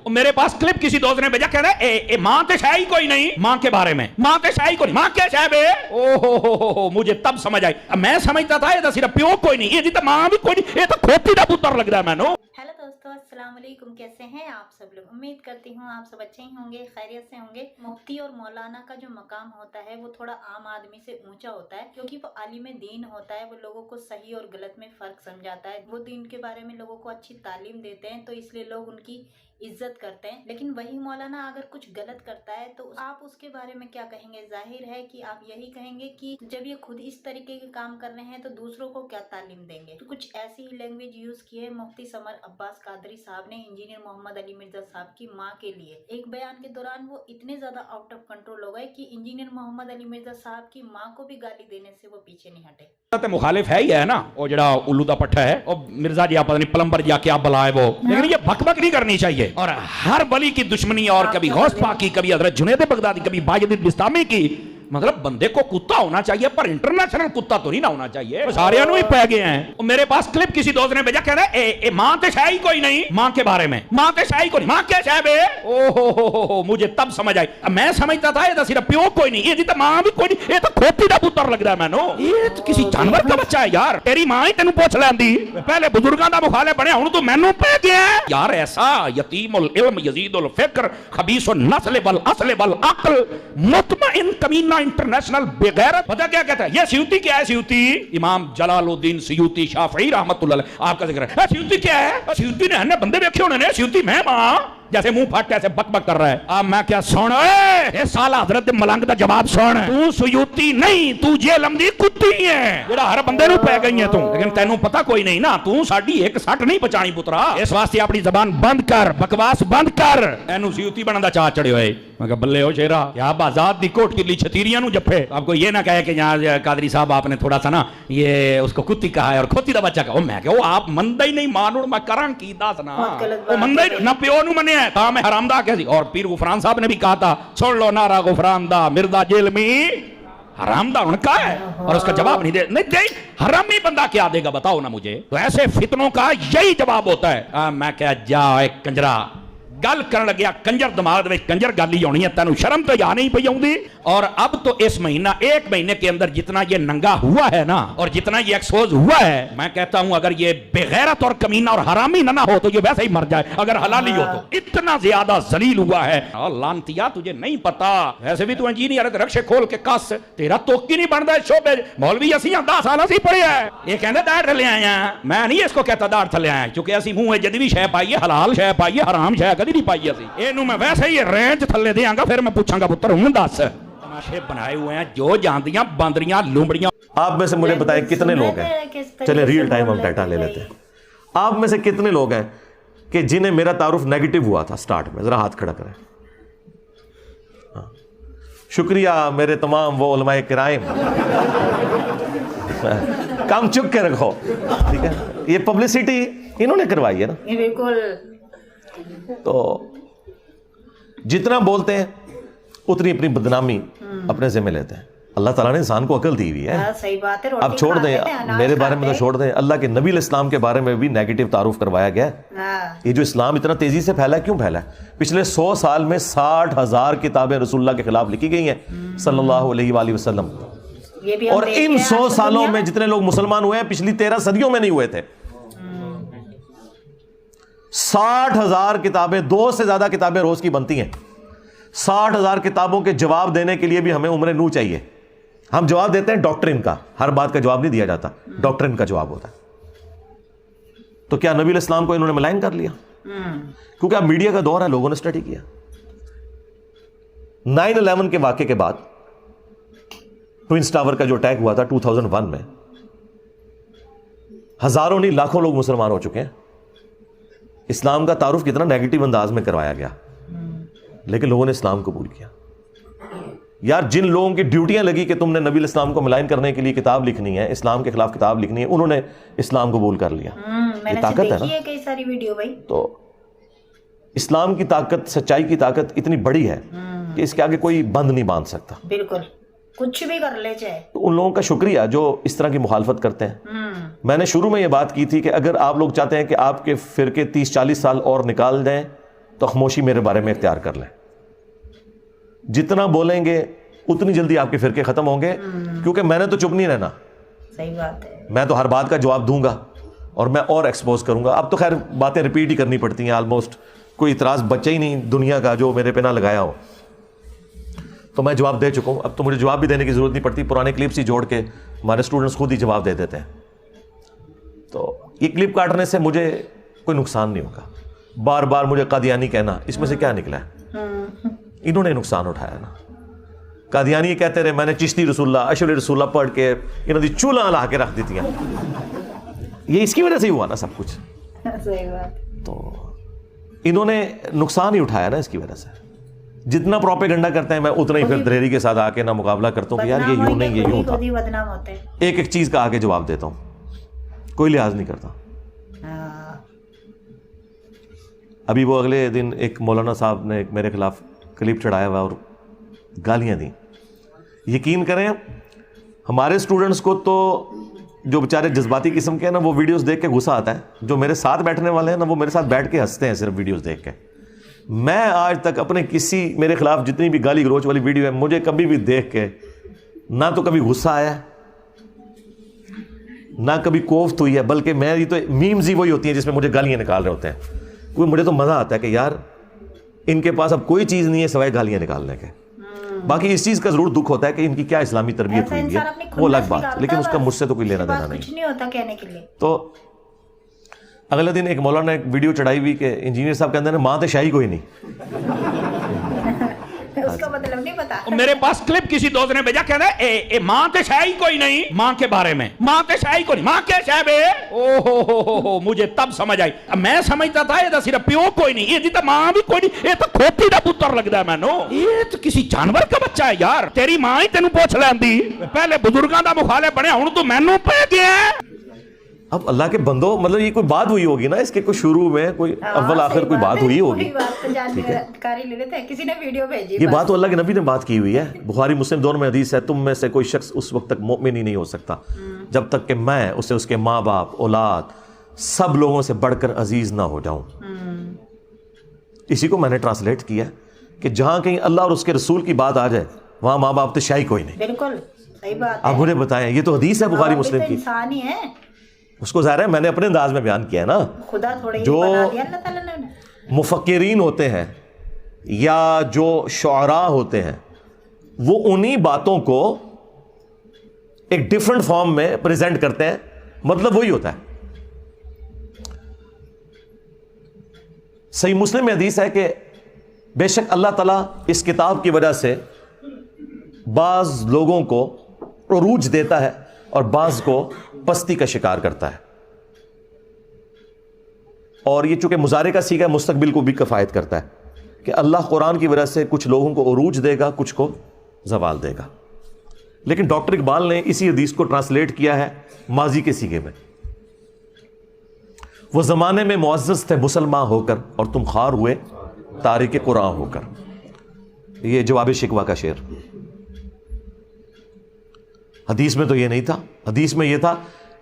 میرے پاس کلپ کسی دوست نے بھیجا, کہہ رہا ہے ماں تے شاہی کوئی نہیں, ماں کے بارے میں ماں تے شاہی کوئی نہیں, ماں کیا شاہ بے, او مجھے تب سمجھ آئی. میں سمجھتا تھا یہ تو صرف پیو کوئی نہیں, یہ جی تو ماں بھی کوئی نہیں, یہ تو کھوتی دا پتر لگ رہا ہے میں نو. ہیلو دوستو, السلام علیکم. کیسے ہیں آپ سب لوگ؟ امید کرتی ہوں آپ سب اچھے ہی ہوں گے, خیریت سے ہوں گے. مفتی اور مولانا کا جو مقام ہوتا ہے وہ تھوڑا عام آدمی سے اونچا ہوتا ہے, کیونکہ وہ عالم دین ہوتا ہے. وہ لوگوں کو صحیح اور غلط میں فرق سمجھاتا ہے, وہ دین کے بارے میں لوگوں کو اچھی تعلیم دیتے ہیں, تو اس لیے لوگ ان کی عزت کرتے ہیں. لیکن وہی مولانا اگر کچھ غلط کرتا ہے تو آپ اس کے بارے میں کیا کہیں گے؟ ظاہر ہے کہ آپ یہی کہیں گے کہ جب یہ خود اس طریقے کے کام کر رہے ہیں تو دوسروں کو کیا تعلیم دیں گے. تو کچھ ایسی ہی لینگویج یوز کی ہے مفتی سمر عباس قادری صاحب نے انجینئر محمد علی مرزا صاحب کی ماں کے لیے. ایک بیان کے دوران وہ اتنے زیادہ آؤٹ آف کنٹرول ہو گئے کہ انجینئر محمد علی مرزا صاحب کی ماں کو بھی گالی دینے سے وہ پیچھے نہیں ہٹے. مخالف ہے ہی ہے نا, وہ جڑا الو دا پٹھا ہے, اور مرزا جی آپ پتہ نہیں پلمبر جی کیا بلا ہے وہ, لیکن یہ بک بک نہیں کرنی چاہیے. اور ہر ولی کی دشمنی, اور کبھی غوث پاک کی, کبھی حضرت جنید بغدادی, کبھی باجد بستامی کی. مطلب بندے کو کتا ہونا چاہیے, پر انٹرنیشنل کتا تو نہیں نہ ہونا چاہیے. سارے انہوں ہی پہ گئے ہیں. میرے پاس کلپ کسی دوست نے بھیجا, کہہ رہا ہے ماں تے شاہی کوئی نہیں, ماں کے بارے میں ماں تے شاہی کوئی نہیں, ماں کیا شاہ بے, او مجھے تب سمجھ آئی. میں سمجھتا تھا یہ تو صرف پیو کوئی نہیں, یہ جی تو ماں بھی کوئی نہیں, یہ تو کھوتی دا پتر لگ رہا ہے میں نو. یہ تو کسی جانور کا بچہ ہے یار. تیری ماں ہی تینوں پوچھ لیندی, پہلے بزرگاں دا مخالف بنے, ہن تو مینوں پہ گیا ہے یار. ایسا یتیم العلم یزید الفکر خبیث النسل والاصل والعقل مطمئن کمینہ انٹرنیشنل بغیرت. پتہ کیا کہتا ہے یہ سیوطی کیا ہے؟ سیوطی امام جلال الدین سیوطی شافعی رحمت اللہ علیہ, آپ کا ذکر ہے. سیوطی کیا ہے؟ سیوطی نے ہم نے بندے دیکھے ہونے نے, سیوطی میں ماں جیسے منہ پھاٹ ایسے بک بک کر رہا ہے. اب میں کیا سن, اے سالہ حضرت ملنگ دا جواب سن. تو سیوطی نہیں, تو جیلم دی کتی ہے جڑا ہر بندے نو پہ گئی ہے تو, لیکن تینوں پتہ کوئی نہیں نا, تو ساڈی ایک سٹ نہیں پچانی پترا. اس واسطے اپنی زبان بند کر, بکواس بند کر. اینو سیوطی بنن دا چاہ چڑھے ہوئے. میں کہا بلے ہو شیرا, کیا بازاد دی کوٹ کلی چھتیریاں نو جپے. آپ کو یہ نہ کہے کہ یہاں قادری صاحب آپ نے تھوڑا سا نا یہ اس کو کتی کہا ہے اور کھوتی دا بچہ کہا. میں کہا آپ مندہ ہی نہیں مانوڑ, میں کران کی داس نا, وہ مندہ ہی نہ پیو نو منے ہے تا میں حرام دا کہہ دی. اور پیر غفران صاحب نے بھی کہا تھا, سن لو نعرہ غفران دا, مرزا جیل میں حرام دا ان کا ہے, اور اس کا جواب نہیں دے. حرامی بندہ کیا دے گا بتاؤ نا مجھے. تو ایسے فتنوں کا یہی جواب ہوتا ہے. میں کہا جا ایک کنجرا گل کرن لگیا, کنجر دماغ میں کنجر گل ہی ہونی ہے, تینوں شرم تو یا نہیں پئی آؤندی. اور اب تو اس مہینہ, ایک مہینے کے اندر جتنا یہ ننگا ہوا ہے نا, اور جتنا یہ ایکسپوز ہوا ہے, میں کہتا ہوں اگر یہ بغیرت اور کمینہ اور حرامی نہ ہو تو یہ ویسے ہی مر جائے, اگر حلالی ہو تو. اتنا زیادہ ذلیل ہوا ہے. لانتیا تجھے نہیں پتا, ایسے بھی تو انجینئر ہے, رکشے کھول کے کس, تیرا توکی نہیں بنتا ہے شعبے. مولوی اسی 10 سال اسی پڑے ہیں, یہ کہندے داڑھ تھلے آئے ہیں. میں نہیں اس کو کہتا داڑھ تھلے آئے, چونکہ اسی منہ جدوی شے پائیے, حلال شے پائیے, حرام شے کدی نہیں پائی اسی. اینو میں ویسے ہی رینج تھلے دیاں گا, پھر میں پوچھاں گا پتر ہوں دس. تماشے بنائے ہوئے ہیں جو جاندیاں باندریاں لومڑیاں. آپ میں سے مجھے بتائیں کتنے لوگ ہیں, چلیں ریل ٹائم ہم ڈیٹا لے لیتے ہیں. آپ میں سے کتنے لوگ ہیں کہ جنہیں میرا تعارف نیگیٹو ہوا تھا سٹارٹ میں؟ ذرا ہاتھ کھڑا کریں. شکریہ میرے تمام وہ علماء کرام, کام چک کے رکھو, ٹھیک ہے. یہ پبلسٹی انہوں نے کروائی ہے نا. بالکل. تو جتنا بولتے ہیں اتنی اپنی بدنامی اپنے ذمہ لیتے ہیں. اللہ تعالیٰ نے انسان کو عقل دی ہوئی ہے. صحیح بات ہے. اب چھوڑ دیں, میرے بارے میں تو چھوڑ دیں, اللہ کے نبی علیہ السلام کے بارے میں بھی نیگیٹو تعارف کروایا گیا ہے. یہ جو اسلام اتنا تیزی سے پھیلا ہے, کیوں پھیلا ہے؟ پچھلے 100 سال میں 60,000 کتابیں رسول اللہ کے خلاف لکھی گئی ہیں صلی اللہ علیہ وآلہ وسلم. اور ان 100 سالوں میں جتنے لوگ مسلمان ہوئے ہیں پچھلی 13 صدیوں میں نہیں ہوئے تھے. 60,000 کتابیں, 2 سے زیادہ کتابیں روز کی بنتی ہیں. 60,000 کتابوں کے جواب دینے کے لیے بھی ہمیں عمر نو چاہیے. ہم جواب دیتے ہیں ڈاکٹرن کا, ہر بات کا جواب نہیں دیا جاتا, ڈاکٹرن کا جواب ہوتا ہے. تو کیا نبی علیہ السلام کو انہوں نے ملائن کر لیا؟ کیونکہ اب میڈیا کا دور ہے, لوگوں نے اسٹڈی کیا. 9/11 کے واقعے کے بعد ٹوئنس ٹاور کا جو اٹیک ہوا تھا 2001 میں, ہزاروں نہیں لاکھوں لوگ مسلمان ہو چکے ہیں. اسلام کا تعارف کتنا نیگیٹو انداز میں کروایا گیا, لیکن لوگوں نے اسلام قبول کیا. یار جن لوگوں کی ڈیوٹیاں لگی کہ تم نے نبی علیہ السلام کو ملائن کرنے کے لیے کتاب لکھنی ہے, اسلام کے خلاف کتاب لکھنی ہے, انہوں نے اسلام قبول کر لیا. یہ طاقت ہے نا. کئی ساری ویڈیو بھائی. تو اسلام کی طاقت, سچائی کی طاقت اتنی بڑی ہے کہ اس کے آگے کوئی بند نہیں باندھ سکتا. بالکل, کچھ بھی کر لے چاہے. ان لوگوں کا شکریہ جو اس طرح کی مخالفت کرتے ہیں. میں نے شروع میں یہ بات کی تھی کہ اگر آپ لوگ چاہتے ہیں کہ آپ کے فرقے 30-40 سال اور نکال دیں تو خاموشی میرے بارے میں اختیار کر لیں. جتنا بولیں گے اتنی جلدی آپ کے فرقے ختم ہوں گے, کیونکہ میں نے تو چپ نہیں رہنا. صحیح بات ہے. میں تو ہر بات کا جواب دوں گا اور میں اور ایکسپوز کروں گا. اب تو خیر باتیں ریپیٹ ہی کرنی پڑتی ہیں, آلموسٹ کوئی اعتراض بچا ہی نہیں دنیا کا جو میرے پہ نہ لگایا ہو. تو میں جواب دے چکا ہوں, اب تو مجھے جواب بھی دینے کی ضرورت نہیں پڑتی. پرانے کلپس ہی جوڑ کے ہمارے اسٹوڈنٹس خود ہی جواب دے دیتے ہیں. تو یہ کلپ کاٹنے سے مجھے کوئی نقصان نہیں ہوگا. بار بار مجھے قادیانی کہنا, اس میں سے کیا نکلا ہے؟ انہوں نے نقصان اٹھایا نا. قادیانی یہ کہتے رہے میں نے چشتی رسول اللہ اشعری رسول اللہ پڑھ کے انہوں نے چولہا لا کے رکھ دیتی ہیں. یہ اس کی وجہ سے ہی ہوا نا سب کچھ. صحیح بات. تو انہوں نے نقصان ہی اٹھایا نا اس کی وجہ سے. جتنا پروپیگنڈا کرتے ہیں میں اتنا ہی پھر دلیری کے ساتھ آ کے نہ مقابلہ کرتا ہوں کہ یار یہ یوں نہیں, یہ یوں تھا. بدنام ہوتے ہیں. ایک ایک چیز کا آگے جواب دیتا ہوں, کوئی لحاظ نہیں کرتا. ابھی وہ اگلے دن ایک مولانا صاحب نے میرے خلاف کلپ چڑھایا ہوا اور گالیاں دیں. یقین کریں ہمارے اسٹوڈنٹس کو تو جو بیچارے جذباتی قسم کے ہیں نا, وہ ویڈیوز دیکھ کے غصہ آتا ہے. جو میرے ساتھ بیٹھنے والے ہیں نا, وہ میرے ساتھ بیٹھ کے ہنستے ہیں صرف ویڈیوز دیکھ کے. میں آج تک اپنے کسی میرے خلاف جتنی بھی گالی گلوچ والی ویڈیو ہے, مجھے کبھی بھی دیکھ کے نہ تو کبھی غصہ آیا نہ کبھی کوفت ہوئی ہے, بلکہ میری تو میمز ہی وہی ہوتی ہیں جس میں مجھے گالیاں نکال رہے ہوتے ہیں. مجھے تو مزہ آتا ہے کہ یار ان کے پاس اب کوئی چیز نہیں ہے سوائے گالیاں نکالنے کے. باقی اس چیز کا ضرور دکھ ہوتا ہے کہ ان کی کیا اسلامی تربیت ہوئی ہے, وہ الگ بات, لیکن اس کا مجھ سے تو کوئی لینا دینا نہیں. کچھ نہیں ہوتا کہنے کے لیے. تو اگلے دن ایک مولانا نے ایک ویڈیو چڑھائی ہوئی کہ انجینئر صاحب کہتے ہیں ماں تے شاہی کوئی نہیں. اس کا مطلب نہیں پتا. میرے پاس کلپ کسی دوست نے بھیجا, کہتا ہے اے ماں تے شاہی کوئی نہیں, ماں کے بارے میں ماں تے شاہی کوئی نہیں, ماں کے شاہ بے. او ہو مجھے تب سمجھ آئی. میں سمجھتا تھا یہ صرف پیو کوئی نہیں, یہ تو ماں بھی کوئی نہیں, یہ تو کھوتی دا پتر لگتا ہے مینو. یہ تو کسی جانور کا بچہ ہے یار. تیری ماں ہی تینوں پوچھ لیندی, پہلے بزرگاں دا مخالف بنیا, ہن تو مینوں پہ گیا. اب اللہ کے بندو, مطلب یہ کوئی بات ہوئی ہوگی نا اس کے, کوئی شروع میں کوئی اول آخر کوئی بات ہوئی ہوگی. کسی نے ویڈیو بھیجی. یہ بات تو اللہ کے نبی نے بات کی ہوئی ہے, بخاری مسلم دونوں میں حدیث ہے, تم میں سے کوئی شخص اس وقت تک مومن ہی نہیں ہو سکتا جب تک کہ میں اسے اس کے ماں باپ اولاد سب لوگوں سے بڑھ کر عزیز نہ ہو جاؤں. اسی کو میں نے ٹرانسلیٹ کیا کہ جہاں کہیں اللہ اور اس کے رسول کی بات آ جائے وہاں ماں باپ تو شاہی کوئی نہیں. بالکل صحیح بات. آپ مجھے بتائیں, یہ تو حدیث ہے بخاری مسلم کی. انسان ہی ہے, اس کو ظاہر ہے میں نے اپنے انداز میں بیان کیا ہے نا. خدا تھوڑے جو بنا دیا اللہ تعالیٰ نے. مفکرین ہوتے ہیں یا جو شعراء ہوتے ہیں وہ انہی باتوں کو ایک ڈیفرنٹ فارم میں پریزنٹ کرتے ہیں, مطلب وہی ہوتا ہے. صحیح مسلم میں حدیث ہے کہ بے شک اللہ تعالیٰ اس کتاب کی وجہ سے بعض لوگوں کو عروج دیتا ہے اور بعض کو پستی کا شکار کرتا ہے. اور یہ چونکہ مضارع کا صیغہ مستقبل کو بھی کفایت کرتا ہے کہ اللہ قرآن کی وجہ سے کچھ لوگوں کو عروج دے گا, کچھ کو زوال دے گا. لیکن ڈاکٹر اقبال نے اسی حدیث کو ٹرانسلیٹ کیا ہے ماضی کے صیغے میں. وہ زمانے میں معزز تھے مسلمان ہو کر اور تم خوار ہوئے تارک قرآن ہو کر. یہ جواب شکوہ کا شعر. حدیث میں تو یہ نہیں تھا, حدیث میں یہ تھا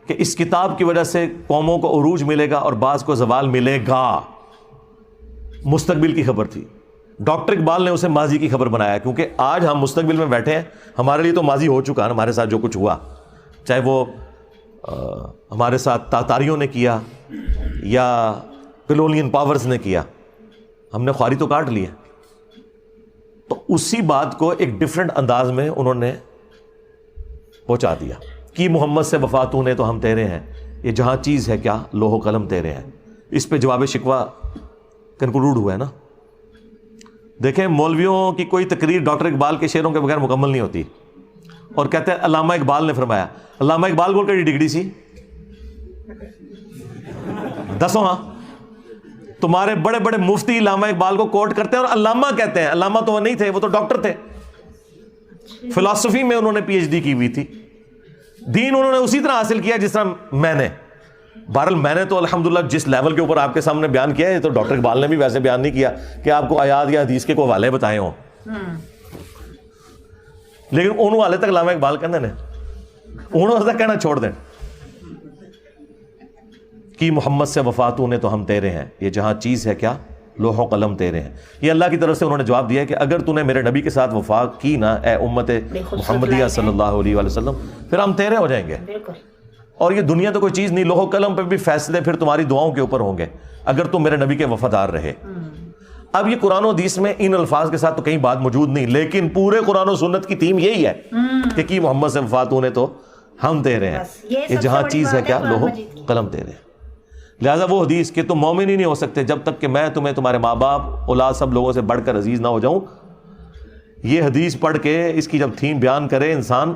کہ اس کتاب کی وجہ سے قوموں کو عروج ملے گا اور بعض کو زوال ملے گا. مستقبل کی خبر تھی. ڈاکٹر اقبال نے اسے ماضی کی خبر بنایا کیونکہ آج ہم مستقبل میں بیٹھے ہیں, ہمارے لیے تو ماضی ہو چکا ہے, ہمارے ساتھ جو کچھ ہوا, چاہے وہ ہمارے ساتھ تاتاریوں نے کیا یا کلونین پاورز نے کیا, ہم نے خواری تو کاٹ لی ہے. تو اسی بات کو ایک ڈیفرنٹ انداز میں انہوں نے پہنچا دیا کہ محمد سے وفا تو نے تو ہم تیرے ہیں, یہ جہاں چیز ہے کیا لوح و قلم تیرے ہیں. اس پہ جواب شکوہ کنکلوڈ ہوا ہے نا. دیکھیں مولویوں کی کوئی تقریر ڈاکٹر اقبال کے شعروں کے بغیر مکمل نہیں ہوتی. اور کہتے ہیں علامہ اقبال نے فرمایا. علامہ اقبال کو کیڑی ڈگری سی دسو. ہاں تمہارے بڑے بڑے مفتی علامہ اقبال کو کوٹ کرتے ہیں اور علامہ کہتے ہیں. علامہ تو وہ نہیں تھے, وہ تو ڈاکٹر تھے. فلسفی میں انہوں نے پی ایچ ڈی کی ہوئی تھی. دین انہوں نے اسی طرح حاصل کیا جس طرح میں نے. بہرحال میں نے تو الحمدللہ جس لیول کے اوپر آپ کے سامنے بیان کیا ہے, تو ڈاکٹر اقبال نے بھی ویسے بیان نہیں کیا کہ آپ کو آیات یا حدیث کے کوئی حوالے بتائے ہوں. لیکن انہوں حالے تک علامہ اقبال کہنے نے, انہوں تک کہنا چھوڑ دیں کہ محمد سے وفا تو نے تو ہم تیرے ہیں, یہ جہاں چیز ہے کیا لوح و قلم تیرے ہیں. یہ اللہ کی طرف سے انہوں نے جواب دیا ہے کہ اگر تو نے میرے نبی کے ساتھ وفا کی نا اے امت محمدیہ صلی اللہ علیہ وآلہ وسلم, پھر ہم تیرے ہو جائیں گے. بالکل. اور یہ دنیا تو کوئی چیز نہیں, لوح و قلم پہ بھی فیصلے پھر تمہاری دعاؤں کے اوپر ہوں گے اگر تم میرے نبی کے وفادار رہے. اب یہ قرآن و حدیث میں ان الفاظ کے ساتھ تو کہیں بات موجود نہیں, لیکن پورے قرآن و سنت کی تھیم یہی ہے کہ کی محمد سے وفا تو نے تو ہم تیرے ہیں. یہ جہاں چیز ہے کیا, لوح و قلم تیرے ہیں. لہٰذا وہ حدیث کہ تم مومن ہی نہیں ہو سکتے جب تک کہ میں تمہیں تمہارے ماں باپ اولاد سب لوگوں سے بڑھ کر عزیز نہ ہو جاؤں, یہ حدیث پڑھ کے اس کی جب تھیم بیان کرے انسان,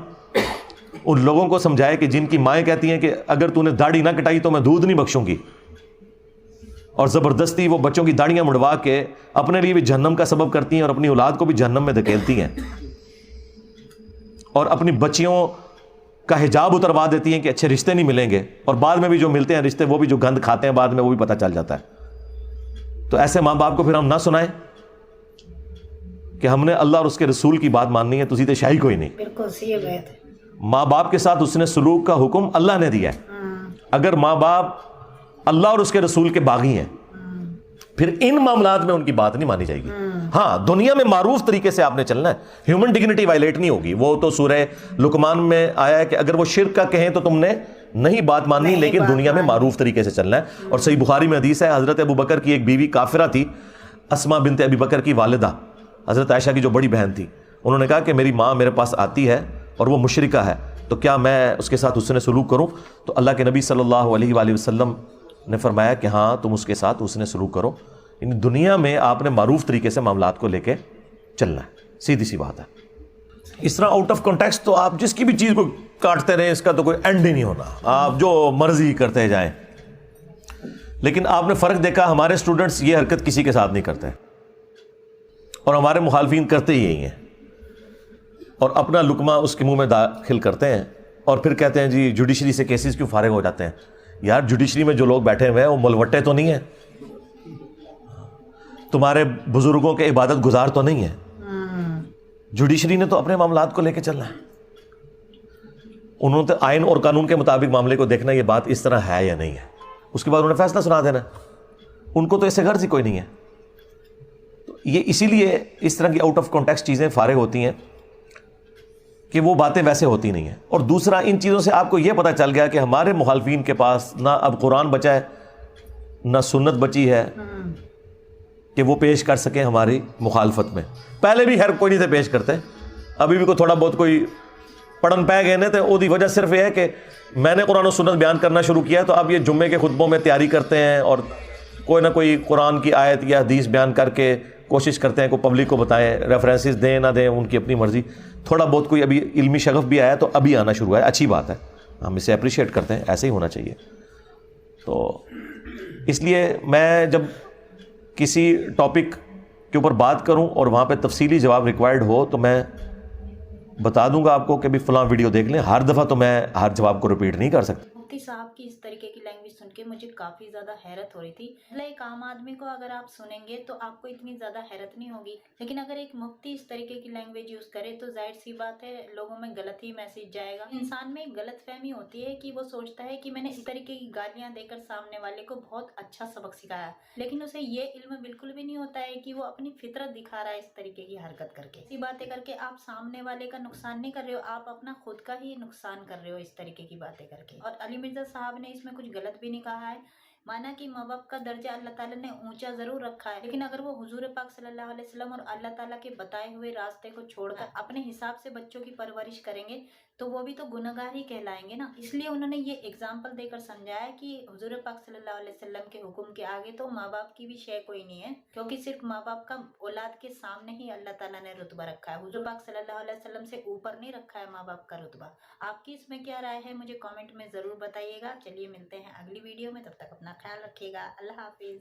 ان لوگوں کو سمجھائے کہ جن کی مائیں کہتی ہیں کہ اگر تو نے داڑھی نہ کٹائی تو میں دودھ نہیں بخشوں گی, اور زبردستی وہ بچوں کی داڑیاں مڑوا کے اپنے لیے بھی جہنم کا سبب کرتی ہیں اور اپنی اولاد کو بھی جہنم میں دھکیلتی ہیں, اور اپنی بچیوں کا حجاب اتروا دیتی ہیں کہ اچھے رشتے نہیں ملیں گے, اور بعد میں بھی جو ملتے ہیں رشتے وہ بھی جو گند کھاتے ہیں بعد میں وہ بھی پتہ چل جاتا ہے. تو ایسے ماں باپ کو پھر ہم نہ سنائیں کہ ہم نے اللہ اور اس کے رسول کی بات ماننی ہے, تو سیدھے شاہی کوئی نہیں. بالکل صحیح بات ہے. ماں باپ کے ساتھ اس نے سلوک کا حکم اللہ نے دیا ہے. اگر ماں باپ اللہ اور اس کے رسول کے باغی ہیں پھر ان معاملات میں ان کی بات نہیں مانی جائے گی. ہاں دنیا میں معروف طریقے سے آپ نے چلنا ہے, ہیومن ڈگنیٹی وائلیٹ نہیں ہوگی. وہ تو سورہ لقمان میں آیا ہے کہ اگر وہ شرک کا کہیں تو تم نے نہیں بات ماننی, لیکن دنیا میں معروف طریقے سے چلنا ہے. اور صحیح بخاری میں حدیث ہے, حضرت ابو بکر کی ایک بیوی کافرہ تھی, اسما بنت ابی بکر کی والدہ, حضرت عائشہ کی جو بڑی بہن تھی. انہوں نے کہا کہ میری ماں میرے پاس آتی ہے اور وہ مشرکہ ہے, تو کیا میں اس کے ساتھ حسن سلوک کروں؟ تو اللہ کے نبی صلی اللہ علیہ وآلہ وسلم نے فرمایا کہ ہاں تم اس کے ساتھ حسن سلوک کرو. یعنی دنیا میں آپ نے معروف طریقے سے معاملات کو لے کے چلنا ہے, سیدھی سی بات ہے. اس طرح آؤٹ آف کانٹیکسٹ تو آپ جس کی بھی چیز کو کاٹتے رہیں, اس کا تو کوئی اینڈ ہی نہیں ہونا, آپ جو مرضی کرتے جائیں. لیکن آپ نے فرق دیکھا, ہمارے اسٹوڈنٹس یہ حرکت کسی کے ساتھ نہیں کرتے اور ہمارے مخالفین کرتے ہی یہی ہیں, اور اپنا لقمہ اس کے منہ میں داخل کرتے ہیں اور پھر کہتے ہیں جی جوڈیشری سے کیسز کیوں فارغ ہو جاتے ہیں. یار جوڈیشری میں جو لوگ بیٹھے ہوئے ہیں وہ ملوٹے تو نہیں ہیں, تمہارے بزرگوں کے عبادت گزار تو نہیں ہیں. جوڈیشری نے تو اپنے معاملات کو لے کے چلنا ہے, انہوں نے آئین اور قانون کے مطابق معاملے کو دیکھنا یہ بات اس طرح ہے یا نہیں ہے, اس کے بعد انہوں نے فیصلہ سنا دینا. ان کو تو اس سے غرض ہی کوئی نہیں ہے. تو یہ اسی لیے اس طرح کی آؤٹ آف کانٹیکسٹ چیزیں فارغ ہوتی ہیں کہ وہ باتیں ویسے ہوتی نہیں ہیں. اور دوسرا, ان چیزوں سے آپ کو یہ پتہ چل گیا کہ ہمارے مخالفین کے پاس نہ اب قرآن بچا ہے نہ سنت بچی ہے کہ وہ پیش کر سکیں ہماری مخالفت میں. پہلے بھی خیر کوئی نہیں تھے پیش کرتے, ابھی بھی کوئی تھوڑا بہت کوئی پڑھن پہ گئے نا, تو وہ وجہ صرف یہ ہے کہ میں نے قرآن و سنت بیان کرنا شروع کیا تو اب یہ جمعے کے خطبوں میں تیاری کرتے ہیں اور کوئی نہ کوئی قرآن کی آیت یا حدیث بیان کر کے کوشش کرتے ہیں کہ پبلک کو بتائیں, ریفرنسز دیں نہ دیں ان کی اپنی مرضی. تھوڑا بہت کوئی ابھی علمی شغف بھی آیا تو ابھی آنا شروع ہے, اچھی بات ہے, ہم اسے اپریشیٹ کرتے ہیں, ایسے ہی ہونا چاہیے. تو اس لیے میں جب کسی ٹاپک کے اوپر بات کروں اور وہاں پہ تفصیلی جواب ریکوائرڈ ہو تو میں بتا دوں گا آپ کو کہ بھی فلاں ویڈیو دیکھ لیں. ہر دفعہ تو میں ہر جواب کو ریپیٹ نہیں کر سکتا. مفتی صاحب کی اس طریقے کی لینگویج سن کے مجھے کافی زیادہ حیرت ہو رہی تھی. ایک عام آدمی کو اگر آپ سنیں گے تو آپ کو اتنی زیادہ حیرت نہیں ہوگی, لیکن اگر ایک مفتی اس طریقے کی لینگویج یوز کرے تو ظاہر سی بات ہے لوگوں میں غلط ہی میسج جائے گا. انسان میں ایک غلط فہمی ہوتی ہے کہ وہ سوچتا ہے کہ میں نے اس طریقے کی گالیاں دے کر سامنے والے کو بہت اچھا سبق سکھایا, لیکن اسے یہ علم بالکل بھی نہیں ہوتا ہے کہ وہ اپنی فطرت دکھا رہا ہے اس طریقے کی حرکت کر کے. ایسی باتیں کر کے آپ سامنے والے کا نقصان نہیں کر رہے ہو, آپ اپنا خود کا ہی نقصان کر رہے ہو اس طریقے کی باتیں کر کے. اور علی مرزا صاحب نے اس میں کچھ غلط بھی نہیں کہا ہے. مانا کہ ماں باپ کا درجہ اللہ تعالیٰ نے اونچا ضرور رکھا ہے, لیکن اگر وہ حضور پاک صلی اللہ علیہ وسلم اور اللہ تعالیٰ کے بتائے ہوئے راستے کو چھوڑ کر اپنے حساب سے بچوں کی پرورش کریں گے تو وہ بھی تو گنہگار ہی کہلائیں گے نا. اس لیے انہوں نے یہ اگزامپل دے کر سمجھایا ہے کہ حضور پاک صلی اللہ علیہ وسلم کے حکم کے آگے تو ماں باپ کی بھی شے کوئی نہیں ہے, کیونکہ صرف ماں باپ کا اولاد کے سامنے ہی اللہ تعالیٰ نے رتبہ رکھا ہے. حضور پاک صلی اللہ علیہ وسلم سے اوپر نہیں رکھا ہے ماں باپ کا رتبہ. آپ کی اس میں کیا رائے ہے مجھے کامنٹ میں ضرور بتائیے گا. چلیے ملتے ہیں اگلی ویڈیو میں, تب تک اپنا خیال رکھیے گا. اللہ حافظ.